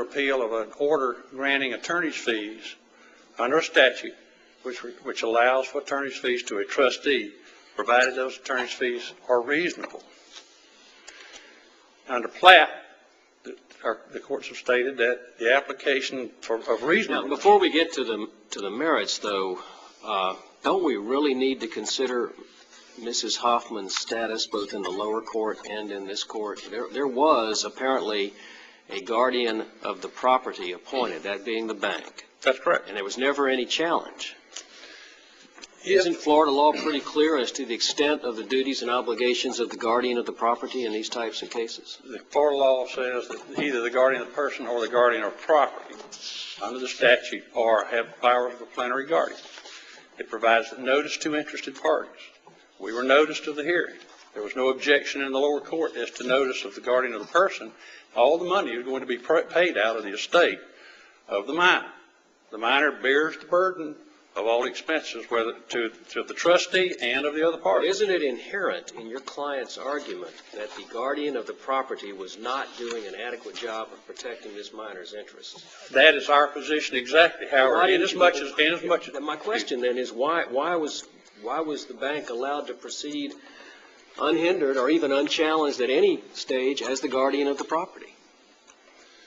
appeal of an order granting attorney's fees under a statute which allows for attorney's fees to a trustee, provided those attorney's fees are reasonable. Under Platt, the courts have stated that the application of reasonable. Now, before we get to the merits, though, don't we really need to consider Mrs. Hoffman's status both in the lower court and in this court? There was apparently a guardian of the property appointed, that being the bank. That's correct. And there was never any challenge. Yes. Isn't Florida law pretty clear as to the extent of the duties and obligations of the guardian of the property in these types of cases? The Florida law says that either the guardian of the person or the guardian of property under the statute have powers of a plenary guardian. It provides notice to interested parties. We were noticed of the hearing. There was no objection in the lower court as to notice of the guardian of the person. All the money is going to be paid out of the estate of the minor. The minor bears the burden of all expenses, whether to the trustee and of the other party. Isn't it inherent in your client's argument that the guardian of the property was not doing an adequate job of protecting this minor's interests? That is our position exactly, however, inasmuch as my question then is why was the bank allowed to proceed unhindered or even unchallenged at any stage as the guardian of the property?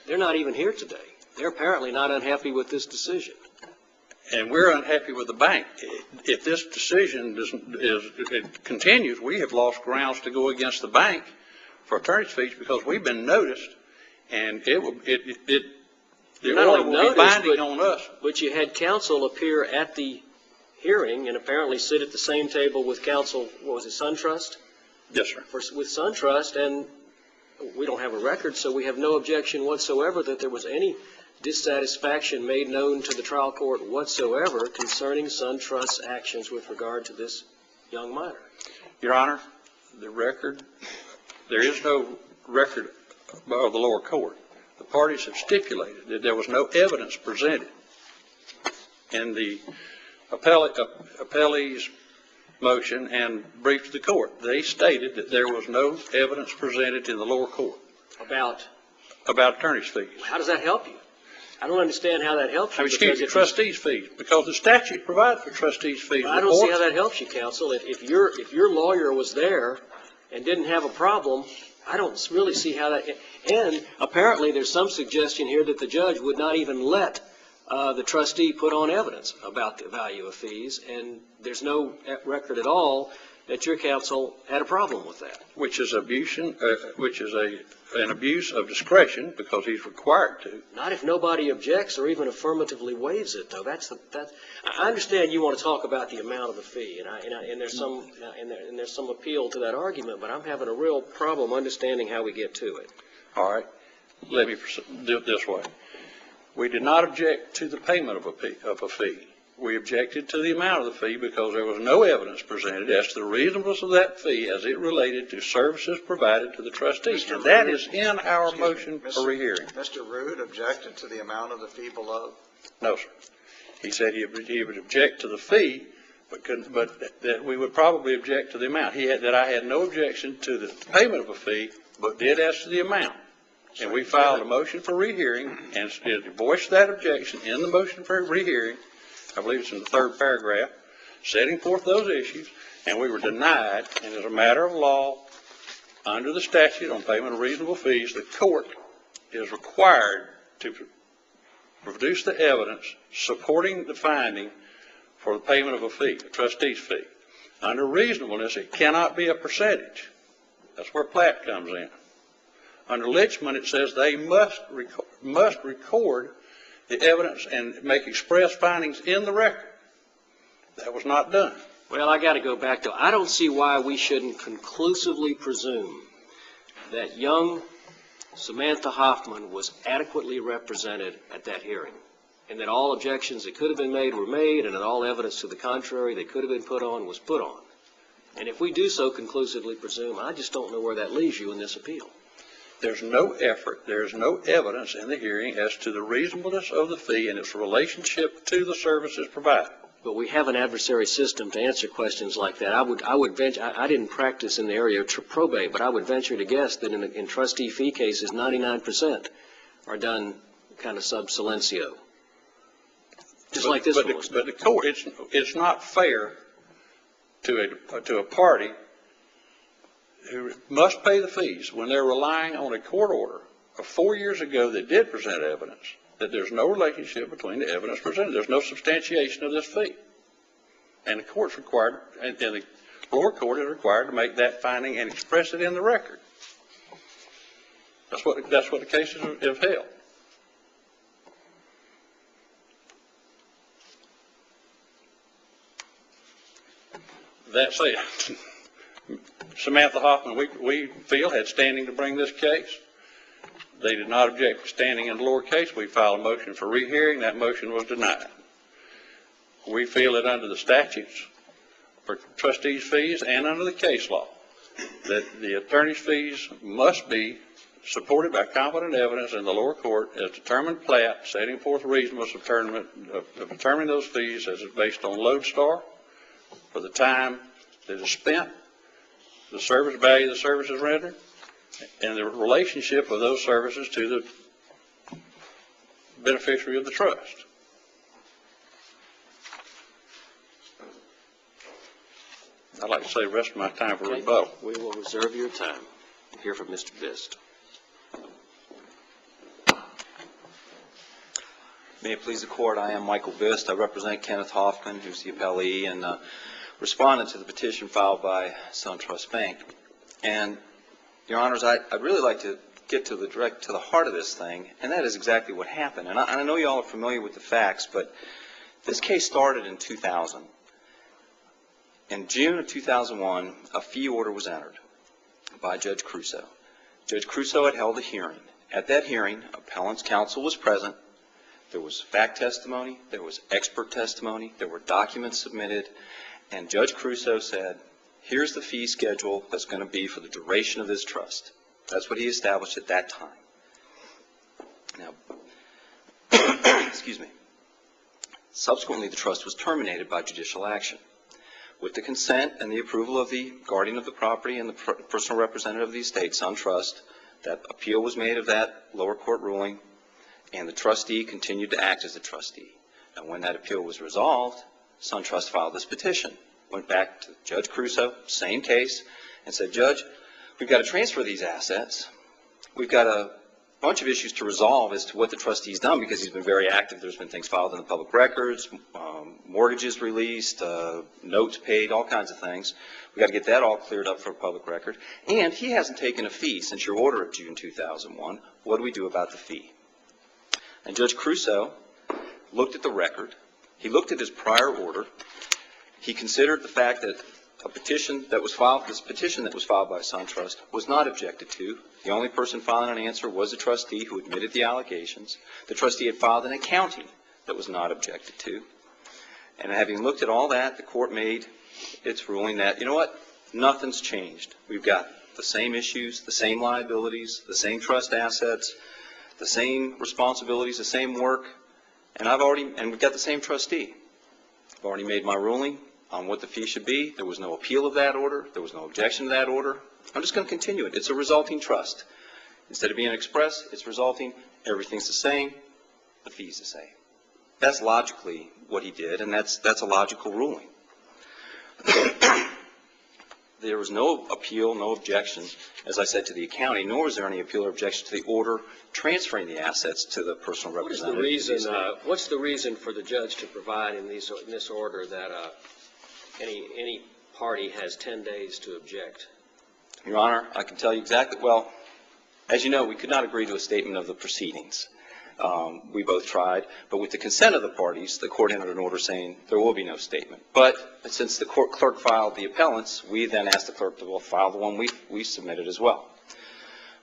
They're not even here today. They're apparently not unhappy with this decision. And we're unhappy with the bank. If this decision continues, we have lost grounds to go against the bank for attorney's fees because we've been noticed, and it will be binding on us. But you had counsel appear at the hearing and apparently sit at the same table with counsel. What was it, SunTrust? Yes, sir. With SunTrust, and we don't have a record, so we have no objection whatsoever that there was any dissatisfaction made known to the trial court whatsoever concerning SunTrust's actions with regard to this young minor. Your Honor, there is no record of the lower court. The parties have stipulated that there was no evidence presented in the appellee's motion and brief to the court. They stated that there was no evidence presented in the lower court about attorney's fees. How does that help you? I don't understand how that helps you. Excuse me, trustees' fees, because the statute provides for trustees' fees. I don't see how that helps you, counsel. If your lawyer was there and didn't have a problem, I don't really see how that. And apparently there's some suggestion here that the judge would not even let the trustee put on evidence about the value of fees, and there's no record at all that your counsel had a problem with that. Which is an abuse of discretion because he's required to. Not if nobody objects or even affirmatively waives it, though. I understand you want to talk about the amount of the fee, and there's some appeal to that argument, but I'm having a real problem understanding how we get to it. All right. Let me do it this way. We did not object to the payment of a fee. We objected to the amount of the fee because there was no evidence presented as to the reasonableness of that fee as it related to services provided to the trustee. And that is in our motion for rehearing. Mr. Rood objected to the amount of the fee below? No, sir. He said he would object to the fee, but that we would probably object to the amount. That I had no objection to the payment of a fee, but did as to the amount. And we filed a motion for rehearing and voiced that objection in the motion for rehearing. I believe it's in the third paragraph, setting forth those issues, and we were denied. And as a matter of law, under the statute on payment of reasonable fees, the court is required to produce the evidence supporting the finding for the payment of a fee, a trustee's fee. Under reasonableness, it cannot be a percentage. That's where Platt comes in. Under Litchman, it says they must record the evidence and make express findings in the record. That was not done. Well, I got to go back to, I don't see why we shouldn't conclusively presume that young Samantha Hoffman was adequately represented at that hearing, and that all objections that could have been made were made, and that all evidence to the contrary that could have been put on was put on. And if we do so conclusively presume, I just don't know where that leaves you in this appeal. There's no effort, there's no evidence in the hearing as to the reasonableness of the fee and its relationship to the services provided. But we have an adversary system to answer questions like that. I would venture, I didn't practice in the area of probate, but I would venture to guess that in trustee fee cases, 99% are done kind of sub silencio. Just like this one was. But the court, it's not fair to a party who must pay the fees when they're relying on a court order of 4 years ago that did present evidence that there's no relationship between the evidence presented. There's no substantiation of this fee. And the court's required, and the lower court is required to make that finding and express it in the record. That's what the cases have held. That said, Samantha Hoffman, we feel, had standing to bring this case. They did not object to standing in the lower case. We filed a motion for rehearing. That motion was denied. We feel that under the statutes for trustees' fees and under the case law, that the attorney's fees must be supported by competent evidence in the lower court as determined plat, setting forth reasonableness of determining those fees as based on lodestar for the time that is spent, the service value of the services rendered, and the relationship of those services to the beneficiary of the trust. I'd like to save the rest of my time for rebuttal. We will reserve your time. We'll hear from Mr. Bist. May it please the Court, I am Michael Bist. I represent Kenneth Hoffman, who's the appellee, and responded to the petition filed by SunTrust Bank. And, Your Honors, I'd really like to get to the heart of this thing, and that is exactly what happened. And I know you all are familiar with the facts, but this case started in 2000. In June of 2001, a fee order was entered by Judge Crusoe. Judge Crusoe had held a hearing. At that hearing, appellant's counsel was present. There was fact testimony, there was expert testimony, there were documents submitted, and Judge Crusoe said, here's the fee schedule that's going to be for the duration of this trust. That's what he established at that time. Now, excuse me. Subsequently, the trust was terminated by judicial action. With the consent and the approval of the guardian of the property and the personal representative of the estate, SunTrust, that appeal was made of that lower court ruling, and the trustee continued to act as a trustee. And when that appeal was resolved, SunTrust filed this petition, went back to Judge Crusoe, same case, and said, Judge, we've got to transfer these assets. We've got a bunch of issues to resolve as to what the trustee's done because he's been very active. There's been things filed in the public records, mortgages released, notes paid, all kinds of things. We've got to get that all cleared up for a public record. And he hasn't taken a fee since your order of June 2001. What do we do about the fee? And Judge Crusoe looked at the record. He looked at his prior order. He considered the fact that a petition that was filed, this petition that was filed by SunTrust, was not objected to. The only person filing an answer was the trustee who admitted the allegations. The trustee had filed an accounting that was not objected to. And having looked at all that, the court made its ruling that, you know what, nothing's changed. We've got the same issues, the same liabilities, the same trust assets, the same responsibilities, the same work, and we've got the same trustee. I've already made my ruling on what the fee should be. There was no appeal of that order. There was no objection to that order. I'm just going to continue it. It's a resulting trust. Instead of being expressed, it's resulting. Everything's the same. The fee's the same. That's logically what he did, and that's a logical ruling. There was no appeal, no objection, as I said, to the accounting, nor was there any appeal or objection to the order transferring the assets to the personal representative. What's the reason for the judge to provide in this order that any party has 10 days to object? Your Honor, I can tell you exactly. Well, as you know, we could not agree to a statement of the proceedings. We both tried, but with the consent of the parties, the court entered an order saying there will be no statement. But since the clerk filed the appellants, we then asked the clerk to file the one we submitted as well.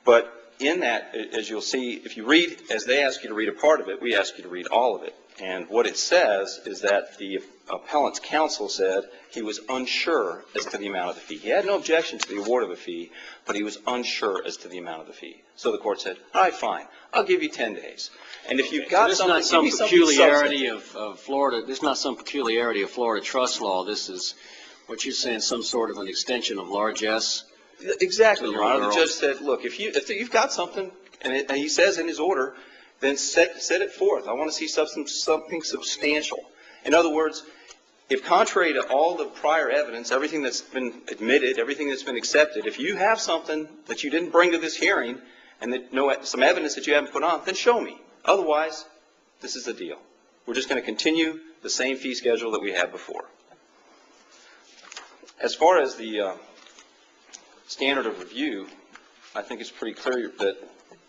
But in that, as you'll see, if you read, as they ask you to read a part of it, we ask you to read all of it. And what it says is that the appellant's counsel said he was unsure as to the amount of the fee. He had no objection to the award of a fee, but he was unsure as to the amount of the fee. So the court said, all right, fine, I'll give you 10 days. And if you've got So something, this is not give me some something peculiarity substantive. of Florida, this is not some peculiarity of Florida trust law. This is what you're saying, some sort of an extension of largesse. Exactly, Your Honor. The Girls. judge said, look, if you've got something, and he says in his order, then set it forth. I want to see something substantial. In other words, if contrary to all the prior evidence, everything that's been admitted, everything that's been accepted, if you have something that you didn't bring to this hearing and that some evidence that you haven't put on, then show me. Otherwise, this is the deal. We're just going to continue the same fee schedule that we had before. As far as the standard of review, I think it's pretty clear that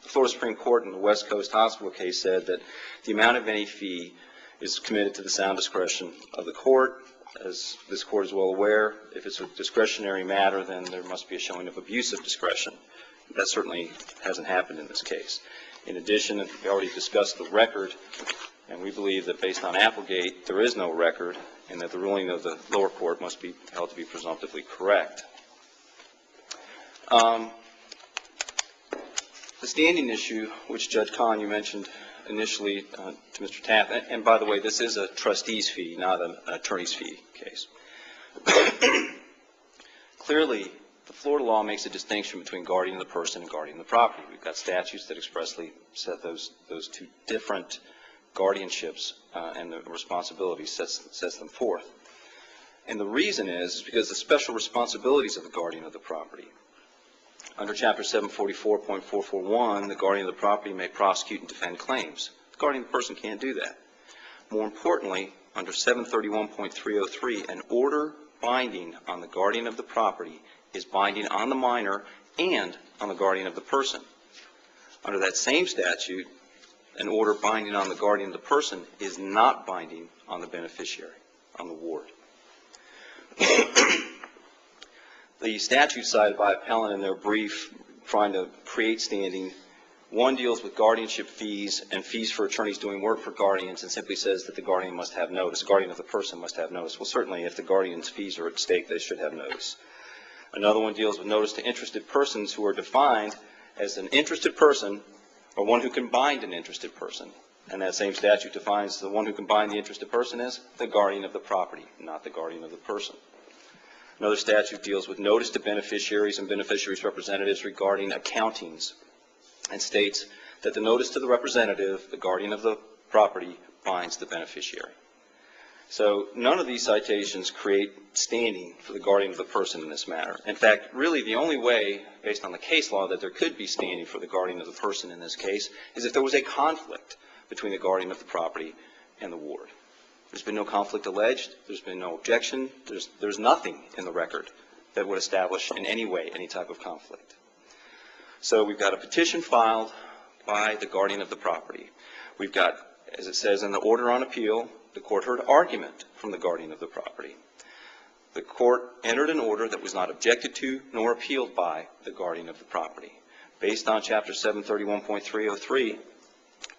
the Florida Supreme Court in the West Coast Hospital case said that the amount of any fee is committed to the sound discretion of the court. As this court is well aware, if it's a discretionary matter, then there must be a showing of abuse of discretion. That certainly hasn't happened in this case. In addition, we already discussed the record, and we believe that based on Applegate, there is no record, and that the ruling of the lower court must be held to be presumptively correct. The standing issue, which Judge Kahn, you mentioned initially to Mr. Taft, and by the way, this is a trustee's fee, not an attorney's fee case. Clearly, the Florida law makes a distinction between guardian of the person and guardian of the property. We've got statutes that expressly set those two different guardianships and the responsibilities sets them forth. And the reason is because the special responsibilities of the guardian of the property. Under Chapter 744.441, the guardian of the property may prosecute and defend claims. The guardian of the person can't do that. More importantly, under 731.303, an order binding on the guardian of the property is binding on the minor and on the guardian of the person. Under that same statute, an order binding on the guardian of the person is not binding on the beneficiary, on the ward. The statute cited by appellant in their brief trying to create standing, one deals with guardianship fees and fees for attorneys doing work for guardians and simply says that the guardian must have notice, the guardian of the person must have notice. Well, certainly if the guardian's fees are at stake, they should have notice. Another one deals with notice to interested persons who are defined as an interested person or one who can bind an interested person. And that same statute defines the one who can bind the interested person as the guardian of the property, not the guardian of the person. Another statute deals with notice to beneficiaries and beneficiaries' representatives regarding accountings and states that the notice to the representative, the guardian of the property, binds the beneficiary. So none of these citations create standing for the guardian of the person in this matter. In fact, really the only way, based on the case law, that there could be standing for the guardian of the person in this case is if there was a conflict between the guardian of the property and the ward. There's been no conflict alleged. There's been no objection. There's nothing in the record that would establish in any way any type of conflict. So we've got a petition filed by the guardian of the property. We've got, as it says in the order on appeal, the court heard argument from the guardian of the property. The court entered an order that was not objected to nor appealed by the guardian of the property. Based on Chapter 731.303,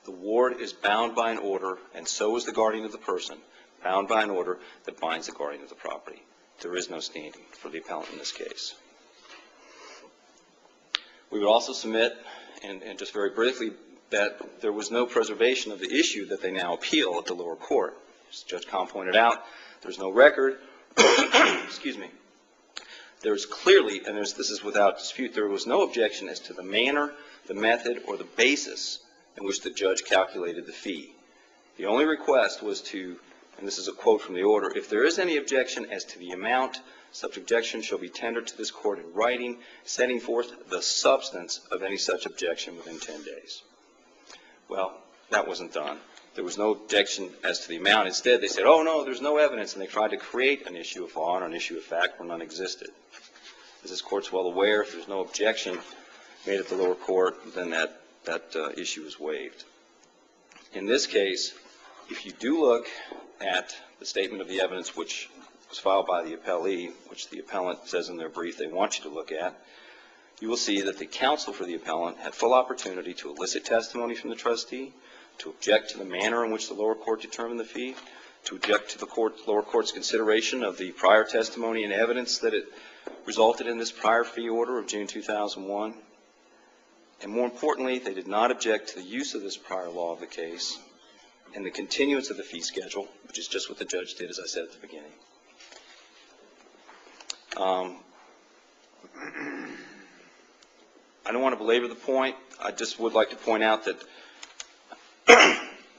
the ward is bound by an order, and so is the guardian of the person, bound by an order that binds the guardian of the property. There is no standing for the appellant in this case. We would also submit, and just very briefly, that there was no preservation of the issue that they now appeal at the lower court. As Judge Kahn pointed out, there's no record. Excuse me. There's clearly, and this is without dispute, there was no objection as to the manner, the method, or the basis in which the judge calculated the fee. The only request was to, and this is a quote from the order, if there is any objection as to the amount, such objection shall be tendered to this court in writing, setting forth the substance of any such objection within 10 days. Well, that wasn't done. There was no objection as to the amount. Instead, they said, oh, no, there's no evidence, and they tried to create an issue of law and an issue of fact where none existed. As this court's well aware, if there's no objection made at the lower court, then that issue is waived. In this case, if you do look at the statement of the evidence which was filed by the appellee, which the appellant says in their brief they want you to look at, you will see that the counsel for the appellant had full opportunity to elicit testimony from the trustee, to object to the manner in which the lower court determined the fee, to object to the lower court's consideration of the prior testimony and evidence that it resulted in this prior fee order of June 2001. And more importantly, they did not object to the use of this prior law of the case and the continuance of the fee schedule, which is just what the judge did, as I said at the beginning. I don't want to belabor the point. I just would like to point out that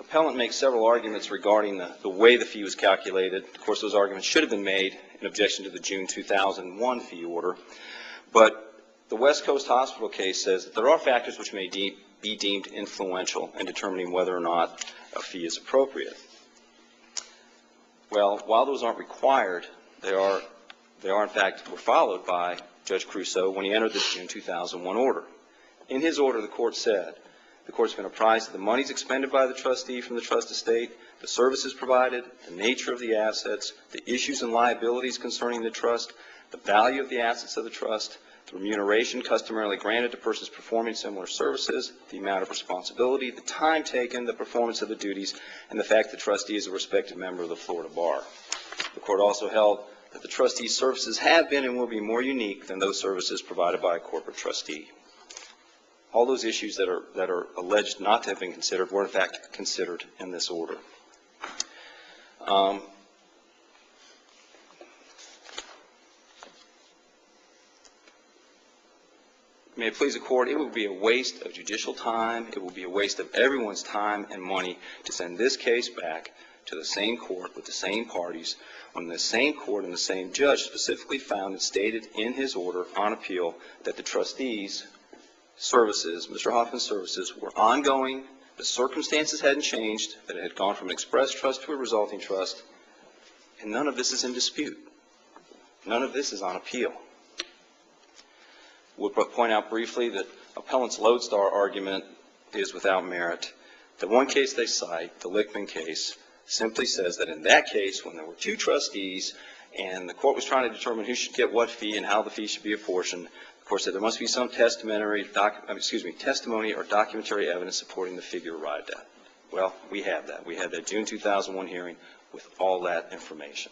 appellant makes several arguments regarding the way the fee was calculated. Of course, those arguments should have been made in objection to the June 2001 fee order. But the West Coast Hospital case says that there are factors which may be deemed influential in determining whether or not a fee is appropriate. Well, while those aren't required, they are in fact were followed by Judge Crusoe when he entered this June 2001 order. In his order, the court said, the court's been apprised of the monies expended by the trustee from the trust estate, the services provided, the nature of the assets, the issues and liabilities concerning the trust, the value of the assets of the trust, the remuneration customarily granted to persons performing similar services, the amount of responsibility, the time taken, the performance of the duties, and the fact the trustee is a respected member of the Florida Bar. The court also held that the trustee's services have been and will be more unique than those services provided by a corporate trustee. All those issues that are alleged not to have been considered were in fact considered in this order. May it please the court, it would be a waste of judicial time, it will be a waste of everyone's time and money to send this case back to the same court with the same parties when the same court and the same judge specifically found and stated in his order on appeal that the trustee's services, Mr. Hoffman's services, were ongoing, the circumstances hadn't changed, that it had gone from an express trust to a resulting trust, and none of this is in dispute. None of this is on appeal. We'll point out briefly that appellant's lodestar argument is without merit. The one case they cite, the Lickman case, simply says that in that case, when there were two trustees and the court was trying to determine who should get what fee and how the fee should be apportioned, the court said there must be some testimony or documentary evidence supporting the figure arrived at. Well, we have that. We had that June 2001 hearing with all that information.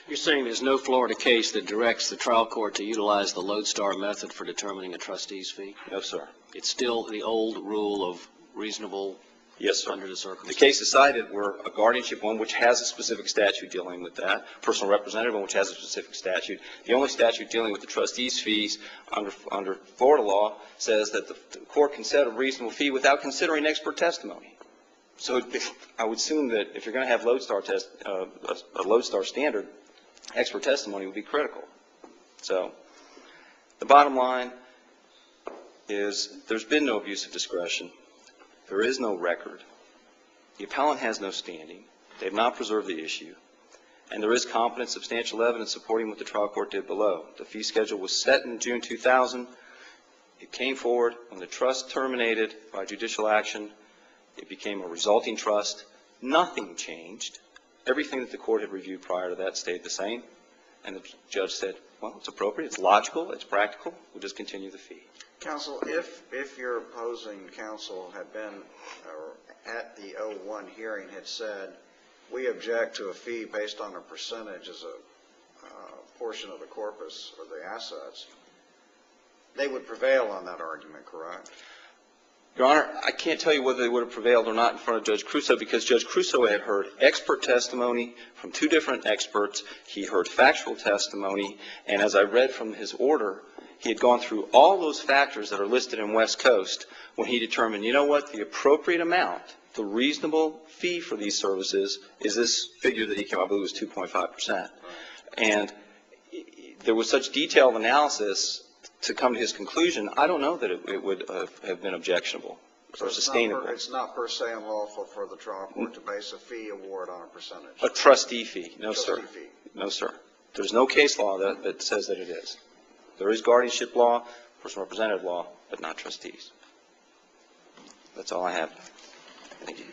You're saying there's no Florida case that directs the trial court to utilize the lodestar method for determining a trustee's fee? No, sir. It's still the old rule of reasonable. Yes, sir. Under the circumstances. The cases cited were a guardianship one, which has a specific statute dealing with that, personal representative one, which has a specific statute. The only statute dealing with the trustee's fees under Florida law says that the court can set a reasonable fee without considering expert testimony. So I would assume that if you're going to have a lodestar standard, expert testimony would be critical. So the bottom line is there's been no abuse of discretion. There is no record. The appellant has no standing. They have not preserved the issue. And there is competent, substantial evidence supporting what the trial court did below. The fee schedule was set in June 2000. It came forward when the trust terminated by judicial action. It became a resulting trust. Nothing changed. Everything that the court had reviewed prior to that stayed the same. And the judge said, well, it's appropriate, it's logical, it's practical. We'll just continue the fee. Counsel, if your opposing counsel had been at the 01 hearing had said, we object to a fee based on a percentage as a portion of the corpus or the assets, they would prevail on that argument, correct? Your Honor, I can't tell you whether they would have prevailed or not in front of Judge Crusoe because Judge Crusoe had heard expert testimony from two different experts. He heard factual testimony, and as I read from his order, he had gone through all those factors that are listed in West Coast when he determined, you know what, the appropriate amount, the reasonable fee for these services is this figure that he came up with, was 2.5%. And there was such detailed analysis to come to his conclusion, I don't know that it would have been objectionable or sustainable. It's not per se unlawful for the trial court to base a fee award on a percentage. A trustee fee. No, sir. Trustee fee. No, sir. There's no case law that says that it is. There is guardianship law, personal representative law, but not trustees. That's all I have. Thank you.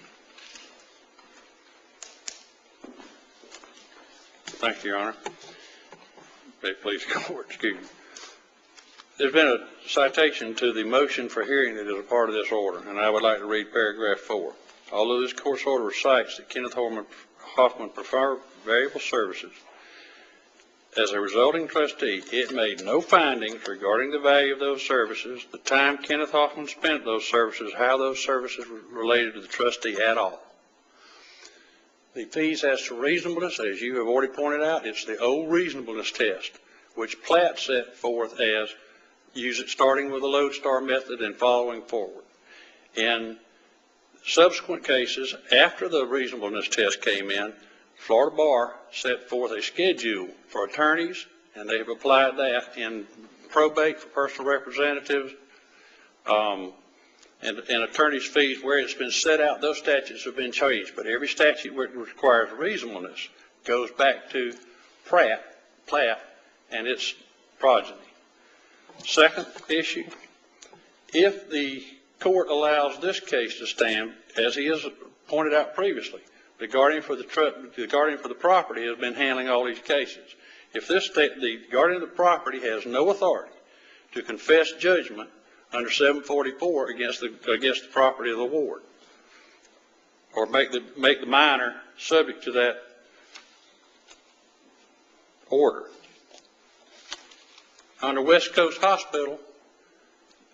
Thank you, Your Honor. May it please the court, excuse me. There's been a citation to the motion for hearing that is a part of this order, and I would like to read paragraph 4. Although this court's order recites that Kenneth Hoffman preferred variable services as a resulting trustee, it made no findings regarding the value of those services, the time Kenneth Hoffman spent those services, how those services were related to the trustee at all. The fees as to reasonableness, as you have already pointed out, it's the old reasonableness test, which Platt set forth as use it starting with the lodestar method and following forward. In subsequent cases, after the reasonableness test came in, Florida Bar set forth a schedule for attorneys, and they have applied that in probate for personal representatives, and attorneys' fees. Where it's been set out, those statutes have been changed, but every statute where it requires reasonableness goes back to Platt, and its progeny. Second issue, if the court allows this case to stand, as he has pointed out previously, the guardian for the property has been handling all these cases. If the guardian of the property has no authority to confess judgment under 744 against the property of the ward, or make the minor subject to that order. Under West Coast Hospital,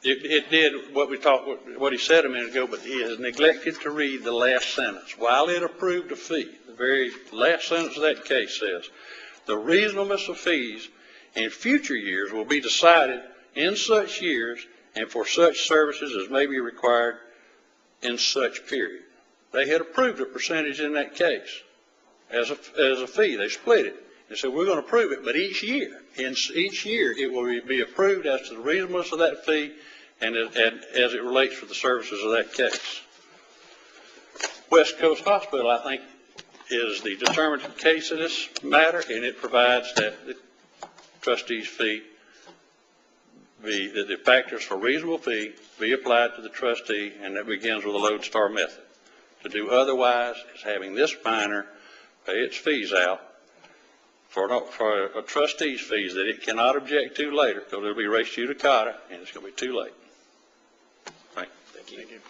it did what he said a minute ago, but he has neglected to read the last sentence. While it approved a fee, the very last sentence of that case says, the reasonableness of fees in future years will be decided in such years and for such services as may be required in such period. They had approved a percentage in that case as a fee. They split it. They said, we're going to approve it, but each year it will be approved as to the reasonableness of that fee and as it relates to the services of that case. West Coast Hospital, I think, is the determinative case of this matter, and it provides that the trustee's fee, that the factors for reasonable fee be applied to the trustee, and that begins with a lodestar method. To do otherwise is having this minor pay its fees out for a trustee's fees that it cannot object to later, because it'll be res judicata, and it's going to be too late. Thank you.